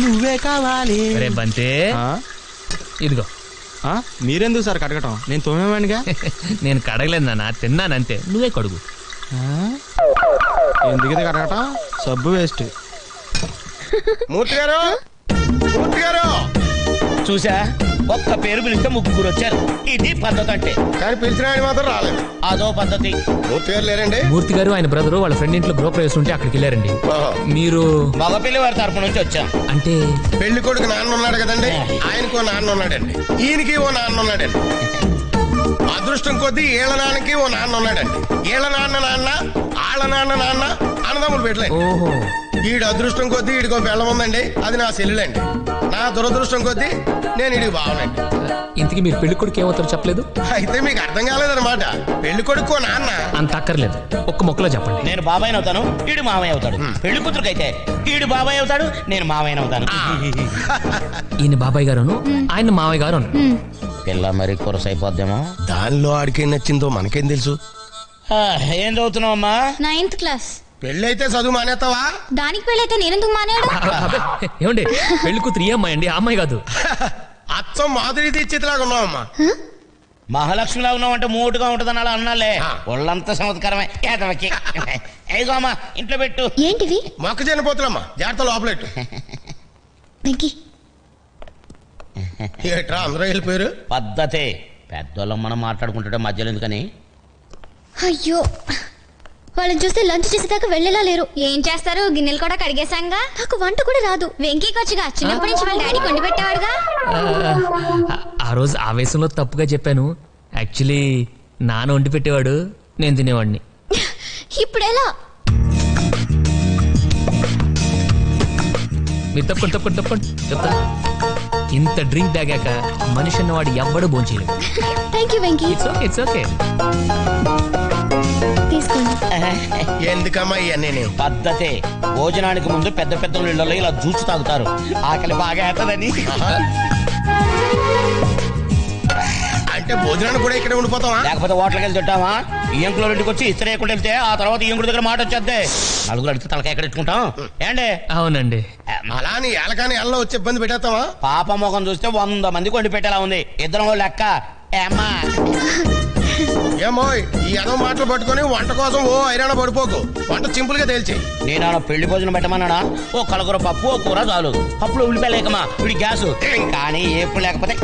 నువ్వే కావాలి. బంతే ఇదిగో. మీరెందుకు సార్ కడగటం? నేను తోమేవాడిగా. నేను కడగలేదు నాన్న, తిన్నానంతే. నువ్వే కడుగు. ఎందుకు ఇది కడగటం? సబ్బు వేస్ట్. మూర్తి గారు, మూర్తి గారు చూసా, ఒక్క పేరు పిలిస్తే ముగ్గురు వచ్చారు. ఇది పద్ధతి అంటే. కానీ పిలిచిన ఆయన మాత్రం రాలేదు. అదో పద్ధతి. మూర్తి గారు లేరండి? మూర్తి గారు ఆయన బ్రదర్ వాళ్ళ ఫ్రెండ్ ఇంట్లో గృహప్రవేశం ఉంటే అక్కడికి వెళ్ళారండి. మీరు? మగపిల్లి వారి తరపు నుంచి వచ్చాం. అంటే పెళ్లి కొడుకు నాన్న ఉన్నాడు కదండి, ఆయనకో నాన్న ఉన్నాడండి, ఈయనకి ఓ నాన్న ఉన్నాడండి. అదృష్టం కొద్దీ ఏళ్ల నాన్నకి ఓ నాన్న ఉన్నాడండి. ఏళ్ల నాన్న నాన్న, ఆళ్ల నాన్న నాన్న అన్నదమ్ములు పెట్టలేదు. ఓహో. ఈడు అదృష్టం కొద్దీ ఈడికో బెల్లం ఉందండి, అది నా సెల్లులండి. నా దురదృష్టం కొద్దీ నేను ఈడికి బావనండి. ఇంతకీ మీరు పెళ్లి కొడుకు ఏమవుతారో చెప్పలేదు? అయితే మీకు అర్థం కాలేదన్నమాట. పెళ్లి కొడుకో నాన్న అంత అక్కర్లేదు, ఒక్క మొక్కలో చెప్పండి. నేను బాబాయ్ అవుతాను, ఈడు మామయ్య అవుతాడు. పెళ్లి కూతురుకైతే ఈడు బాబాయ్ అవుతాడు, నేను మామయ్య అవుతాను. ఈయన బాబాయ్ గారును, ఆయన మామయ్య గారు. పిల్ల మరి కొరసైపోద్దేమో. దానిలో ఆడికేం నచ్చిందో మనకేం తెలుసు. ఏం చదువుతున్నావు అమ్మా? 9th class. పెళ్ళైతే చదువు మానేస్తావా? దానికి పెళ్ళైతే నేనెందుకు మానేడు? ఏమండి, పెళ్లి కూతురు ఈ అమ్మాయి అండి, ఆ అమ్మాయి కాదు. అచ్చం మాధురి దీక్షితులాగా ఉన్నావమ్మా. మహాలక్ష్మిలా ఉన్నావు అంటే మూటుగా ఉంటదని అలా అన్నాలే. ఒళ్ళంతా చమత్కారమే. ఏదో అమ్మా ఇంట్లో పెట్టు. ఏంటివి? మొక్కజొన్న పోతులమ్మా, జాగ్రత్త లోపలెట్టు. ఏట్రా అందరూ వెళ్ళిపోయారు? పద్ధతే. పెద్దోళ్ళం మనం మాట్లాడుకుంటుంటే మధ్యలో ఎందుకని. అయ్యో, వాళ్ళని చూస్తే లంచ్ చేసేదాకా వెళ్ళేలా లేరు. ఏం చేస్తారు, గిన్నెలు కూడా కడిగేశాంగా. నాకు వంట కూడా రాదు. వెంకీకి వచ్చిగా చిన్నప్పటి నుంచి వాళ్ళ డాడీ కొండి పెట్టేవాడుగా. ఆ రోజు ఆవేశంలో తప్పుగా చెప్పాను. యాక్చువల్లీ నాన్న వండి పెట్టేవాడు, నేను తినేవాడిని. ఇప్పుడు ఎలా? మీరు తప్పకుండా చెప్తా. ఇంత డ్రింక్ తాగాక మనిషి అన్నవాడు ఎవ్వడూ భోంచేయలేడు. Thank you Venky. It's okay. తీసుకోండి. ఎందుకమ్మా ఇవన్నీ? పద్ధతే. భోజనానికి ముందు పెద్ద పెద్ద ఇళ్లలో ఇలా జ్యూస్ తాగుతారు, ఆకలి బాగా అవుతుందని. అంటే భోజనాన్ని కూడా ఇక్కడ ఉండిపోతావా? లేకపోతే హోటల్కి వెళ్ళి తింటావా? ఈయంకులో ఇంటికి వచ్చి ఇస్త్రీ వేయకుండా వెళ్తే ఆ తర్వాత ఈయంకుడి దగ్గర మాట వచ్చేద్దే. నలుగురు అడిగితే తలకాయ ఎక్కడ ఇట్టుకుంటాం ఏండి? అవునండి. అలా అని ఏలకాని ఎల్లో వచ్చి ఇబ్బంది పెట్టేస్తావా? పాప ముఖం చూస్తే 100 మందికి వండి పెట్టేలా ఉంది. ఇద్దరం లెక్క. ఏమ్మా ఏమో ఈ ఎదో మాటలు పట్టుకొని వంట కోసం ఓ ఐరాణ పడిపోకు. వంట సింపుల్ గా తేల్చి. నేను పెళ్లి భోజనం పెట్టమన్నానా? ఓ కలగూర పప్పు, ఓ కూర చాలు. పప్పులో ఉల్లిపాయ లేకమా వీడి గ్యాస్. కానీ ఎప్పుడు లేకపోతే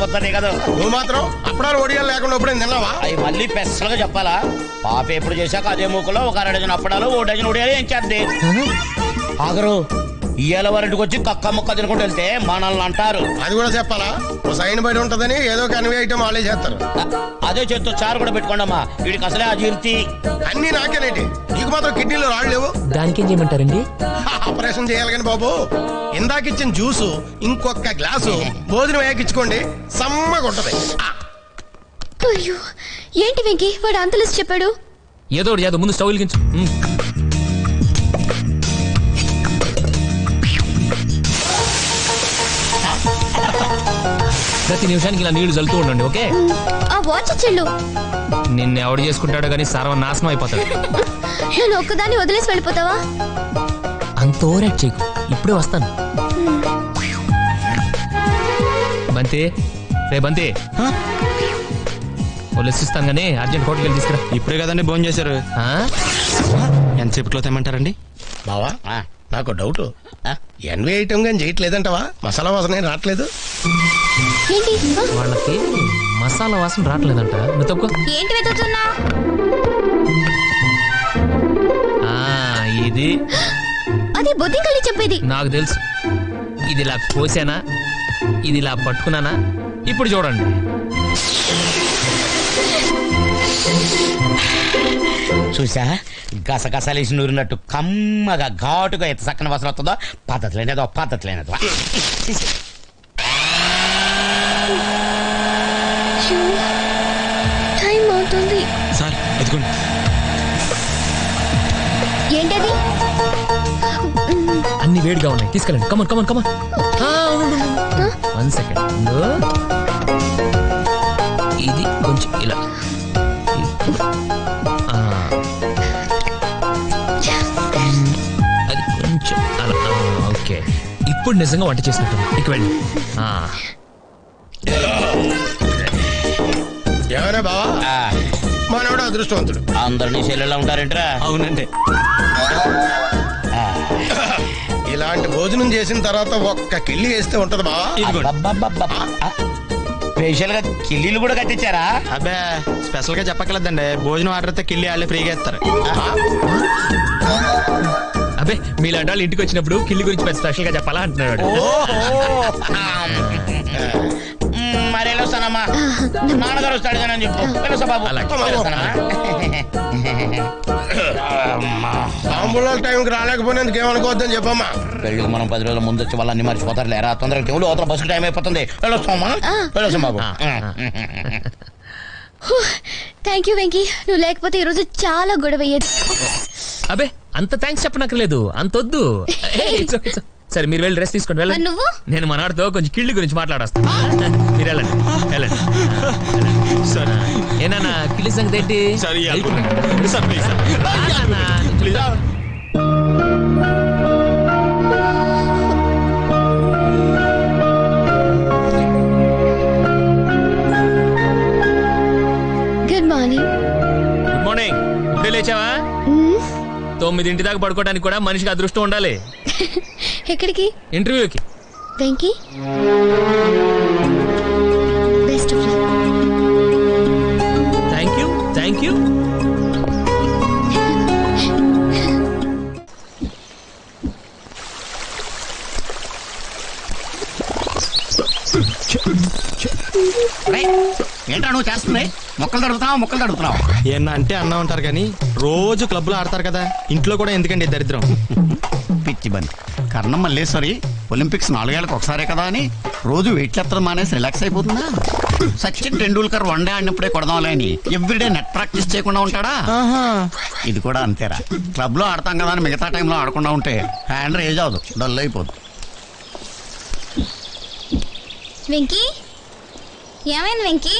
పోతుంది కదా. నువ్వు మాత్రం అప్పుడాలు ఒడియాలు లేకుండా ఎప్పుడే తిన్నావా? అవి మళ్ళీ పెసలుగా చెప్పాలా? పాప ఎప్పుడు చేశాక అదే మూకలో ఒక 1 డజన్ అప్పడాలు, 1 డజన్ ఒడియాలు ఏం చేద్ది. ఆగరు ఇయ్యాల వారింటికి వచ్చి కక్క ముక్క తినుకుంటూ వెళ్తే మనల్ని అంటారు. అది కూడా చెప్పాలా? ఓ సైన్ బయట ఉంటదని ఏదో కన్వే ఐటమ్ వాళ్ళే చేస్తారు. అదే చేత్తో చారు కూడా పెట్టుకోండమ్మా, వీడికి అసలే అజీర్తి. అన్ని నాకేనేటి, నీకు మాత్రం కిడ్నీలో రాళ్ళు లేవు. దానికి ఏం చేయమంటారండి? ఆపరేషన్ చేయాలి కానీ బాబు. ఇందాకిచ్చిన జ్యూసు ఇంకొక గ్లాసు భోజనం వేయకిచ్చుకోండి, సమ్మగా ఉంటది. అయ్యో, ఏంటి వెంకీ వాడు అంత లిస్ట్ చెప్పాడు? ఏదో ముందు స్టవ్ వెలిగించు. ప్రతి నిమిషానికి ఇలా నీళ్లు చల్లుతూ ఉండండి, ఓకే? ఆ వాచ్ చెల్లు నిన్ను ఎవడు చేసుకుంటాడో కానీ సర్వనాశనం అయిపోతాడు. నేను ఒక్కదాన్ని వదిలేసి వెళ్ళిపోతావా? అంత ఓవరాక్ట్ చేయకు, ఇప్పుడే వస్తాను. బంతి, రే బంతి, లెసిస్తాను కానీ అర్జెంట్ హోటల్కి వెళ్ళి తీసుకురా. ఇప్పుడే కదండి భోజనం చేశారు. ఎంతసేపట్లో తెమ్మంటారండి? బావా నాకు డౌట్, ఎన్వే ఐటమ్ కానీ చేయట్లేదంటవా? మసాలా వాసన రావట్లేదు. వాళ్ళకి మసాలా వాసన రావట్లేదంట. ఏంటి వెతుకుతున్నా? ఇది అది బుద్ధి కలిగి చెప్పేది. నాకు తెలుసు. ఇది ఇలా కోసానా, ఇది ఇలా పట్టుకున్నానా? ఇప్పుడు చూడండి. చూసా, గసగసలేసి నూరినట్టు కమ్మగా ఘాటుగా ఎంత చక్కని వాసన వస్తుందో. పద్ధతి లేనిదో. టైం అవుతుంది సార్, ఎత్తుకోండి. ఏంటది? అన్ని వేడిగా ఉన్నాయి, తీసుకెళ్ళండి. కమన్. 1 సెకండ్. ఇది కొంచెం ఇలా, అది కొంచెం అలా. ఓకే, ఇప్పుడు నిజంగా వంట చేసినట్టు ఇక వెళ్ళి ఏమైనా బావా మనవాడు అదృష్టవంతుడు. అందరినీ చెల్లెళ్ళ ఉంటారేంట్రా? అవునండి. ఇలాంటి భోజనం చేసిన తర్వాత ఒక్క కిల్లి వేస్తే ఉంటది బావా. స్పెషల్ గా కిల్లీలు కూడా కట్టించారా? అబ్బే స్పెషల్ గా చెప్పక్కర్లేదండి, భోజనం ఆర్డర్ అయితే కిల్లి వాళ్ళే ఫ్రీగా ఇస్తారు. అబ్బే మీలాంటి వాళ్ళు ఇంటికి వచ్చినప్పుడు కిల్లి గురించి స్పెషల్ గా చెప్పాలా అంటున్నాడు. మరి వెళ్ళొస్తానమ్మా, నాన్నగారు వస్తాడని చెప్పు. వెళ్ళొస్తా బాబు. తాంబూలాల టైంకి రాలేకపోయినందుకు ఏమనుకోవద్దని చెప్పమ్మా. పెళ్ళికి మనం 10 రోజుల ముందు వచ్చి వాళ్ళన్ని మర్చిపోతారు లేరా? తొందరగా టెవులు అవతల బస్సు టైం అయిపోతుంది. వెళ్ళొస్తామా? వెళ్ళొస్తాం బాబు. థ్యాంక్ యూ వెంకీ, నువ్వు లేకపోతే ఈరోజు చాలా గొడవ అయ్యేది. అబ్బే అంత థ్యాంక్స్ చెప్పనక్కర్లేదు, అంతొద్దు. సరే మీరు వెళ్ళి రెస్ట్ తీసుకోండి. వెళ్ళండి. నువ్వు? నేను మనవాడితో కొంచెం కిళ్ళి గురించి మాట్లాడొస్తాను. మీరు వెళ్ళండి వెళ్ళండి. సార్ ఏనా కిళ్ళి సంగతి ఏంటి? Sir please please. Good morning. Good morning. ఇప్పుడే లేచావా? 9 దాకా పడుకోవడానికి కూడా మనిషికి అదృష్టం ఉండాలి. ఎక్కడికి? ఇంటర్వ్యూకి. Venky best of luck. Thank you thank you. ఏంటా నువ్వు చేస్తుంది? మొక్కలు తడుగుతున్నావు. ఏమన్నా అంటే అన్నా ఉంటారు కానీ రోజు క్లబ్ లో ఆడతారు కదా, ఇంట్లో కూడా ఎందుకండి దరిద్రం? పిచ్చి బండి కర్ణం మల్లేశ్వరి ఒలింపిక్స్ 4 ఏళ్ళకి ఒకసారే కదా అని రోజు వెయిట్ ఎత్తడం మానేసి రిలాక్స్ అయిపోతుందా? సచిన్ టెండూల్కర్ వన్డే ఆడినప్పుడే కొడదాంలే అని ఎవ్రీడే నెట్ ప్రాక్టీస్ చేయకుండా ఉంటాడా? ఇది కూడా అంతేరా. క్లబ్ లో ఆడతాం కదా అని మిగతా టైంలో ఆడకుండా ఉంటే హ్యాండ్ రేజ్ అవదు, డల్ అయిపోదు. వెంకీ ఏమైంది వెంకీ?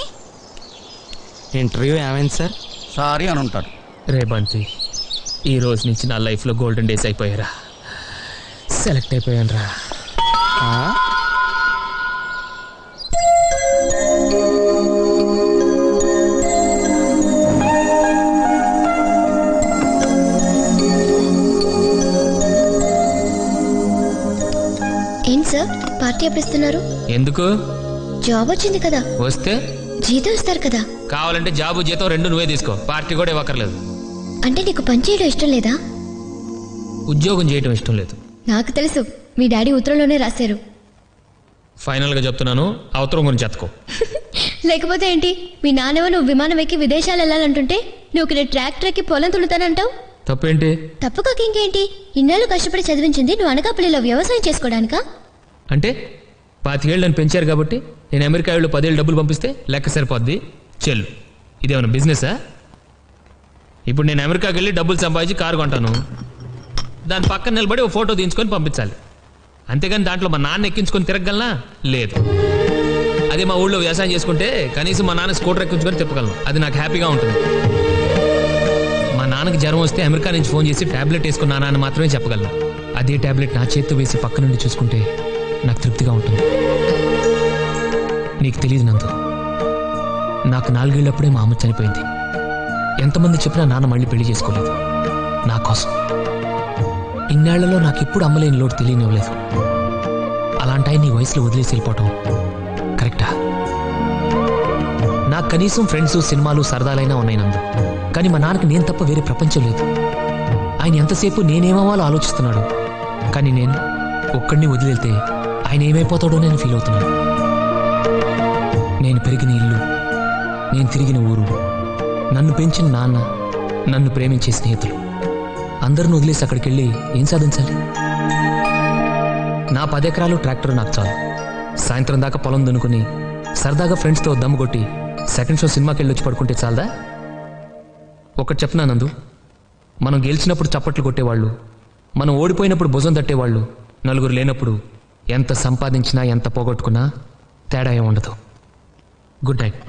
ఇంటర్వ్యూ ఏమైంది సార్? సారీ అని ఉంటాడు. రే బంటి, ఈ రోజు నుంచి నా లైఫ్ లో గోల్డెన్ డేస్ అయిపోయారా. సెలెక్ట్ అయిపోయాను రా. ఏంటి సార్ పార్టీ ఎప్పుడు ఇస్తున్నారు? ఎందుకు? జాబ్ వచ్చింది కదా. వస్తే జీతం ఇస్తారు కదా. కావాలంటే జాబు జీతం 2 నువ్వే తీసుకో, పార్టీ కూడా ఇవ్వక్కర్లేదు. అంటే నీకు పని చేయడం ఇష్టం లేదా? ఉద్యోగం చేయడం ఇష్టం లేదు. నాకు తెలుసు, మీ డాడీ ఉత్తరంలోనే రాశారు. ఫైనల్ గా చెప్తున్నాను, ఆ ఉత్తరం గురించి ఎత్తుకో. లేకపోతే ఏంటి, మీ నాన్నవ నువ్వు విమానం ఎక్కి విదేశాలు వెళ్ళాలంటుంటే నువ్వు ఇక్కడ ట్రాక్టర్ ఎక్కి పొలం తుడుతానంటావు. తప్పేంటి? తప్పుకోక ఇంకేంటి, ఇన్నాళ్ళు కష్టపడి చదివించింది నువ్వు అనకాపల్లిలో వ్యవసాయం చేసుకోవడానికా? అంటే 25 ఏళ్ళు నన్ను పెంచారు కాబట్టి నేను అమెరికా వాళ్ళు 10 ఏళ్ళు డబ్బులు పంపిస్తే లెక్క సరిపోద్ది చెల్లు. ఇదేమన్నా బిజినెసా? ఇప్పుడు నేను అమెరికాకి వెళ్ళి డబ్బులు సంపాదించి కారు కొంటాను, దాని పక్కన నిలబడి ఓ ఫోటో తీయించుకొని పంపించాలి. అంతేగాని దాంట్లో మా నాన్న ఎక్కించుకొని తిరగలనా? లేదు. అదే మా ఊళ్ళో వ్యవసాయం చేసుకుంటే కనీసం మా నాన్న స్కూటర్ ఎక్కించుకొని తిప్పగలను, అది నాకు హ్యాపీగా ఉంటుంది. మా నాన్నకి జ్వరం వస్తే అమెరికా నుంచి ఫోన్ చేసి టాబ్లెట్ వేసుకున్నానా అని మాత్రమే చెప్పగలను. అదే టాబ్లెట్ నా చేత్తో వేసి పక్క నుండి చూసుకుంటే నాకు తృప్తిగా ఉంటుంది. నీకు తెలియదు నందు, నాకు 4 ఏళ్ళప్పుడే మా అమ్మ చనిపోయింది. ఎంతమంది చెప్పినా నాన్న మళ్ళీ పెళ్లి చేసుకోలేదు నా కోసం. ఇన్నేళ్లలో నాకు ఎప్పుడు అమ్మలేని లోటు తెలియనివ్వలేదు. అలాంటి నీ వయసులో వదిలేసి వెళ్ళిపోవటం కరెక్టా? నాకు కనీసం ఫ్రెండ్స్, సినిమాలు, సరదాలైనా ఉన్నాయి నందు, కానీ మా నాన్నకి నేను తప్ప వేరే ప్రపంచం లేదు. ఆయన ఎంతసేపు నేనేమవ్వాలో ఆలోచిస్తున్నాడు, కానీ నేను ఒక్కడిని వదిలేళ్తే ఆయన ఏమైపోతాడో నేను ఫీల్ అవుతున్నాను. నేను పెరిగిన ఇల్లు, నేను తిరిగిన ఊరు, నన్ను పెంచిన నాన్న, నన్ను ప్రేమించే స్నేహితులు అందరిని వదిలేసి అక్కడికి వెళ్ళి ఏం సాధించాలి? నా 10 ఎకరాలు ట్రాక్టర్ నాకు చాలు. సాయంత్రం దాకా పొలం దున్నుకుని సరదాగా ఫ్రెండ్స్తో దమ్ము కొట్టి సెకండ్ షో సినిమాకి వెళ్ళి వచ్చి పడుకుంటే చాలదా? ఒకటి చెప్పనా నందు, మనం గెలిచినప్పుడు చప్పట్లు కొట్టేవాళ్ళు, మనం ఓడిపోయినప్పుడు భుజం తట్టేవాళ్ళు, నలుగురు లేనప్పుడు ఎంత సంపాదించినా ఎంత పోగొట్టుకున్నా తేడా ఏం ఉండదు. Good night.